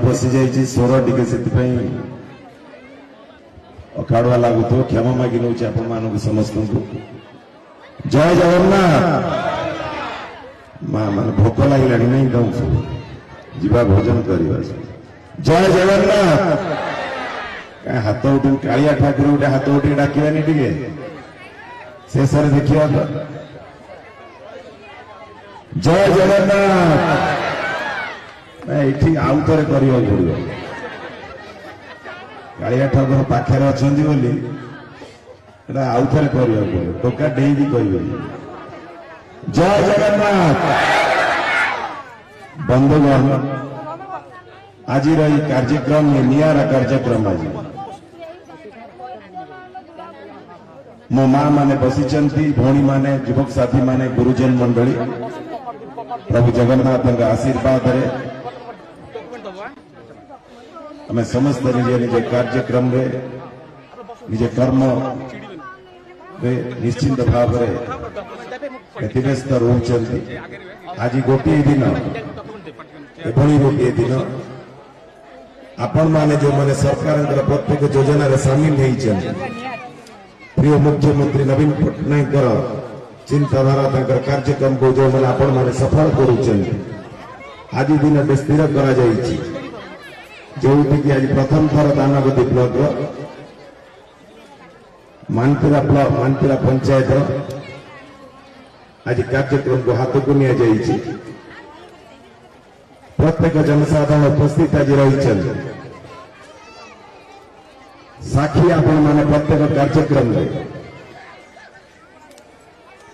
फसी जाइए स्वर टिके से अखाड़ुआ लगुथ क्षमा मागि नौ आपण समस्त को जय जगन्नाथ माँ मान भोक लगे नहीं दऊ सब जीवा भोजन करवा जय जगन्नाथ क्या हाथ उठ कालिया ठाकुर गोटे हाथ उठे डाकवानी टे शेष देखा तो जय जगन्नाथ ये आउ थे करवा पड़ो कालिया ठाकुर पाखे अच्छा बोली आउ थे करवा पड़ो टोका डेई कह जय जगन्नाथ बंधुगण आज कार्यक्रम नियारा कार्यक्रम आज मो माँ माने बसी भौणी माने युवक साथी माने गुरुजन मंडली प्रभु जगन्नाथ आशीर्वाद आम समस्त निजे निजे कार्यक्रम रे निजे कर्म रे निश्चिंत भाव व्यस्त रोचंती आज गोटे दिन एभली गोटे दिन आपण माने जो माने सरकार प्रत्येक योजना रे शामिल होइछन प्रिय मुख्यमंत्री नवीन पट्टनायक चिंताधारा तंकर कार्यक्रम को जो मैंने आपण माने सफल करुछन आज दिन स्थिर करा जाइछि जो कि आज प्रथम थर दानगदी ब्लॉक मानपुरा पंचायत आज कार्यक्रम को हाथ को निया जाइछि प्रत्येक जनसाधारण उपस्थित आज रही साक्षी आपण माने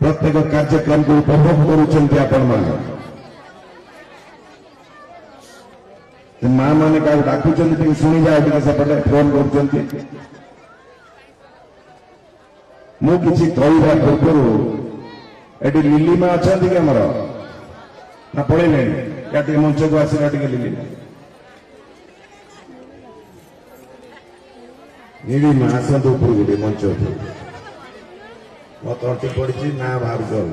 प्रत्येक कार्यक्रम को उपभोग करुछन्ति आपण माने माँ माने का डाकुछन्ति शुणी जाए सेपटे फोन करुछन्ति मु किछि कहवा पूर्व एटी लिलीमा अछन्ति के हमर ना पळेले याटी मंच को आसीला टिके लिलीमा नीलिमा आसतु ऊपर गोटे मंच मत अंटी पड़ी ना बाहर चल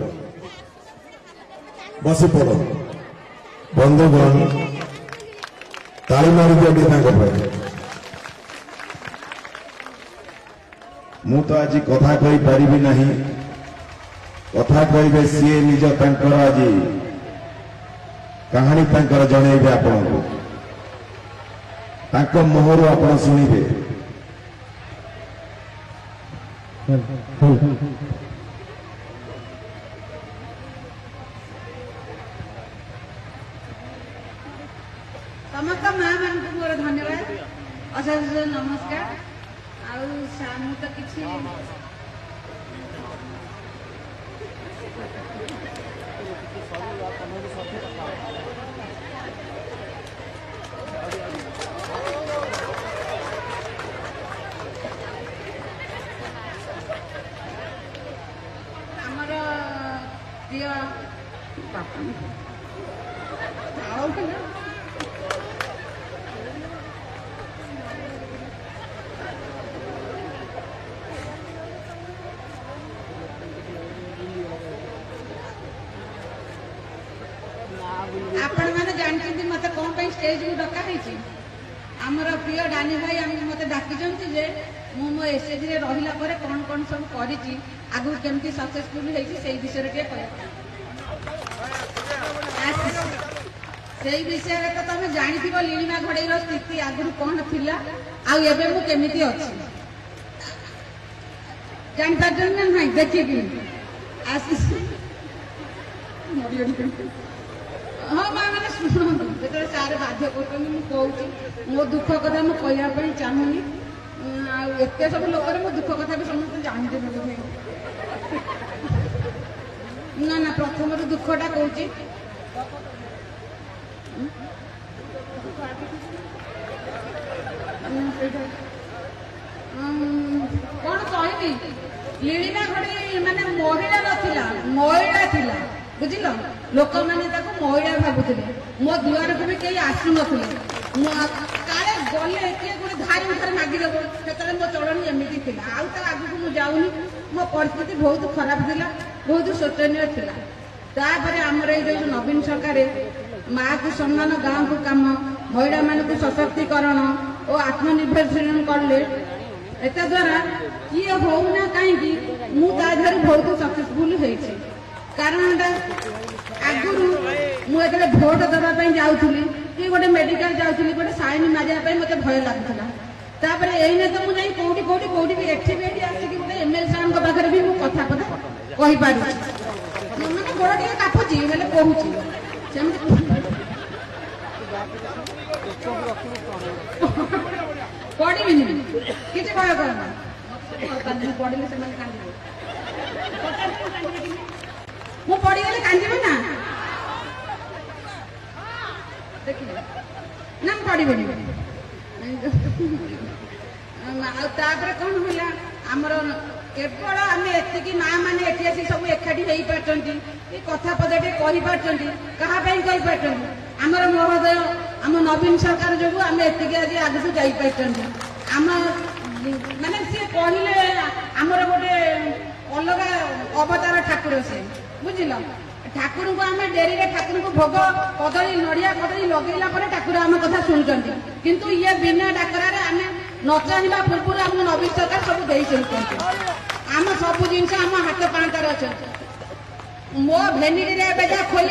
बस पड़ बंधुगण ताली मारी दिए मु तो आज कथा कही पारिबी नहीं कथा कहे सी निज आज कहानी जनइबे आपण मुहर आप शुणिबे समस्त माँ मान को मोर धन्यवाद अशेष नमस्कार आउ तो किसी आमर प्रिय आपण मैंने जानते मत कौन स्टेज को डका आमर प्रिय डानी भाई मत डाकी जे मो एसएच रे रहिला परे कौन कौन सब करी आगु केमती सक्सेसफुल होई विषय से विषय तो तुम जानी लीलिमा घड़ई स्थिति आगु कौन थिला आबे मु केमिति अछि जान पार्जन ना नहीं देखिए आशीष हाँ माँ मैंने शुणु जो सारे बाध्य कर मो दुख कथा मुझे चाहूनी एत सब लोक मो दुख कथा भी समस्त जानते ना ना प्रथम दुखटा कौच कौन कहबी लीलिमा घड़ी माने महिला नथिला महिला थिला बुझिल लोक मैंने महिला भावुले मो दुआर को भी कहीं आसु ना काले गले किए गोटे धारी उठार मागिदेव से मो चलनी एमती थी आउ तो आगू मुझे जाऊनी मो परिस्थिति बहुत खराब थी बहुत शोचनीय था आमर ये जो नवीन सरकार माँ को सम्मान गाँव को कम महिला मान सशक्तिकरण और आत्मनिर्भरशील करले एत द्वारा किए होना कहीं मुझे बहुत सक्सेसफुल होती कारण आगुरी मुझे भोट देवाई जाऊँगी कि गोटे मेडिकल जाऊँगी गोटे साइन मारिया मत भय लगुला तापर एने तो मुझे कौटी कौटी कौटी भी एठी भी आसिक गोटे एमएलए साहब पाखे भी मुझे कथा कथा कही पार मैंने गोड़ टे कापुची हेल्ले कहूँ पढ़ी किसी भय करना पढ़े से मु पढ़ीगले कांदे ना देखिए ना पढ़ी कौन है आमर केवल आम एति माँ मैंने एटी आसी सब एकाठी हो पार्टी कथा पदटे कही पार्टी आमर महोदय आम नवीन सरकार जो आम एति आज आगू जापार आम माने सी कहले आमर गोटे अलग अवतार ठाकुर से बुझल ठाकुर को आम डेरी ठाकुर को भोग कदली नड़िया कदली लगेला ठाकुर आम कथा शुणुंट किंतु ये बिना डाकरा आम न चाहवा पूर्व आम नवीन सरकार सब दे आम सब जिन आम हाथ पांतार अच्छे मो भेनिटी जहाँ खोल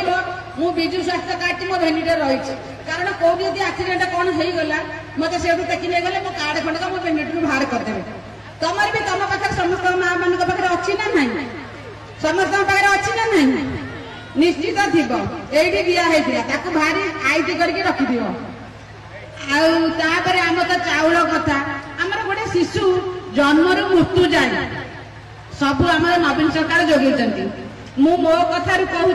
मु विजु स्वास्थ्य कार्ड मो भेनिटे रही कारण कौटी यदि आक्सीडेट कौन हो गला मत से टेकी नहीं गले मो कार्ड खंडक मो भेनिटी बाहर करदे तुम भी तुम पाखे समस्त माँ मान पाखे अच्छी ना ना समस्त पाखे अच्छी ना ना निश्चित थी ये दिखाई भारी आईटी करके रखि आम तो चाउल कथा आमर गोटे शिशु जन्म मृत्यु जाए सब आम नवीन सरकार जोगे मु मो कथा कहूँ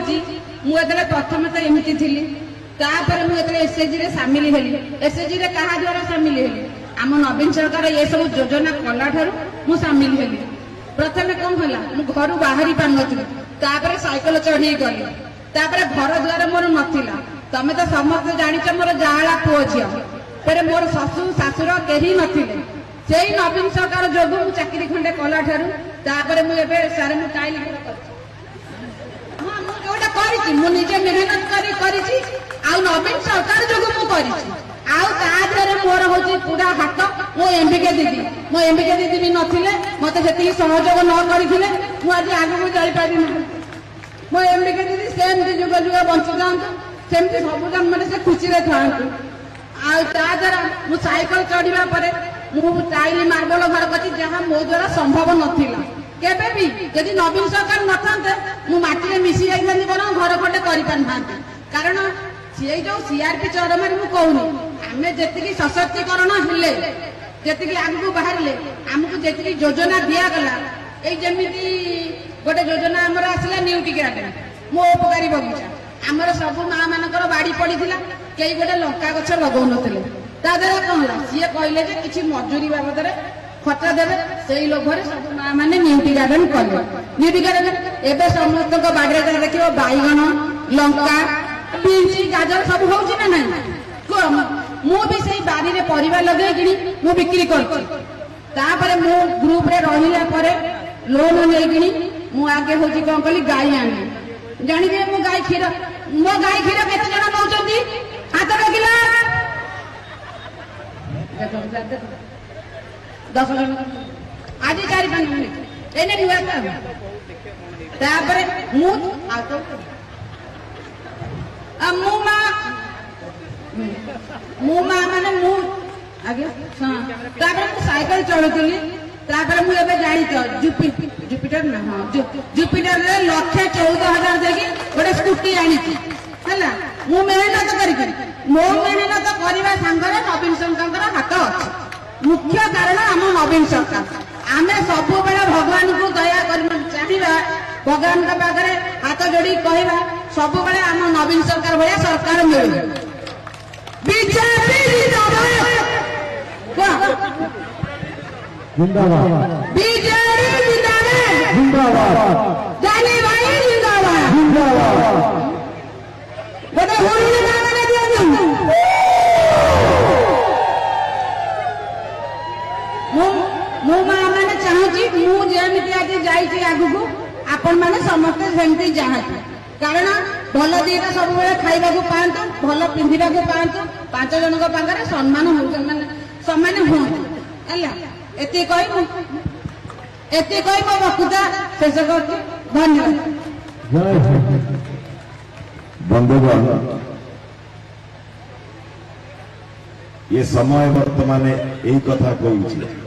मुझे प्रथम तो एमती थी मुझे एसएचजी रे सामिल हेली एसएचजी रे कहा द्वारा सामिल हेली आम नवीन सरकार ये सब योजना कला ठारू मु सामिल हेली प्रथम कौन है मु घर बाहरी पार नी साइकेल चढ़ी गली घर द्वार मोर नाला तमें तो समस्त जाच मोर जाड़ा पुओ झी फिर मोर शशु शाशुर कहीं नथिले से नवीन सरकार जो मु चाकरी खंडे कला ठारू मुझे सारे मु टाइल निजे मेहनत करी नवीन सरकार जो मोर हूँ पूरा हाथ मो एमबिके दीदी मो एमबिके दीदी भी नथिले मत से सहयोग न करते मुझे आगू जापारि मो एमबिके दीदी सेमती जुग जुग बंची जातु सेमती सब जन से खुशी था द्वारा मु साइकेल चढ़ा टाइल मार्बल घर कर जहाँ मो द्वारा संभव नाला केबे भी यदि नवीन सरकार न था माटी मिसी जाती बरं घर खंडे कर कारण सी जो सीआरपी चरम कहूनी आम जी सशक्तिकरण हेले जी आगू बाहर आमको जी योजना दिगला यमी गोटे योजना आमर आसला न्यूटी गार्डन मो उपकारी बगीचा आमर सब माँ मानकर बाड़ी पड़ा कई गोटे लंका गछ लगौ नथिले ता द्वारा कौन है सी कहले कि मजूरी बाबद खर्चा देवे से लोभर सब माँ मैंने न्यूटी गार्डन कले न्यूटी गार्डन एवं समस्त बाड़े देखिए बैगण लंका बीन्स गाजर सब हो मुझे बारी में परिवार लगे मु बिक्री कर मु ग्रुप रे रहा लोन नहीं मु आगे हूँ कौन कली गाई आनी जानिए मो गाई क्षीर केते जन नौकरी हाथ रखिला 10 जन आज 4-5 मिनिट एने नुआ मु माँ माने मु आगे साइकेल चलुली मुझे जानी जुपिटर ना हाँ जुपिटर 1,14,000 देगी गोटे स्कूटी आनी मु मेहनत मो मेहनत करने सांगे नवीन सरकार हाथ अच्छे मुख्य कारण आम नवीन सरकार आम सब भगवान को दया कर चाहिए भगवान पाखे हाथ जोड़ी कहवा सब आम नवीन सरकार भाया सरकार मिले बीजेपी मैंने चाहूँगी मुझे आज जाइए आगू आपण मैंने समस्ते जाती कारण भल दीटा सब खाइबा पातु भल पिंधा पातु ପାଞ୍ଚ ଜଣଙ୍କ ପାଖରେ ସମ୍ମାନ ହୁଅନ୍ତୁ ହେଲା। ଏତିକି କହି ମୋ ବକ୍ତୃତା ଶେଷ କରୁଛି। ଧନ୍ୟବାଦ। ବନ୍ଧୁଗଣ, ये समय वर्तमान यही कथा कहूँ।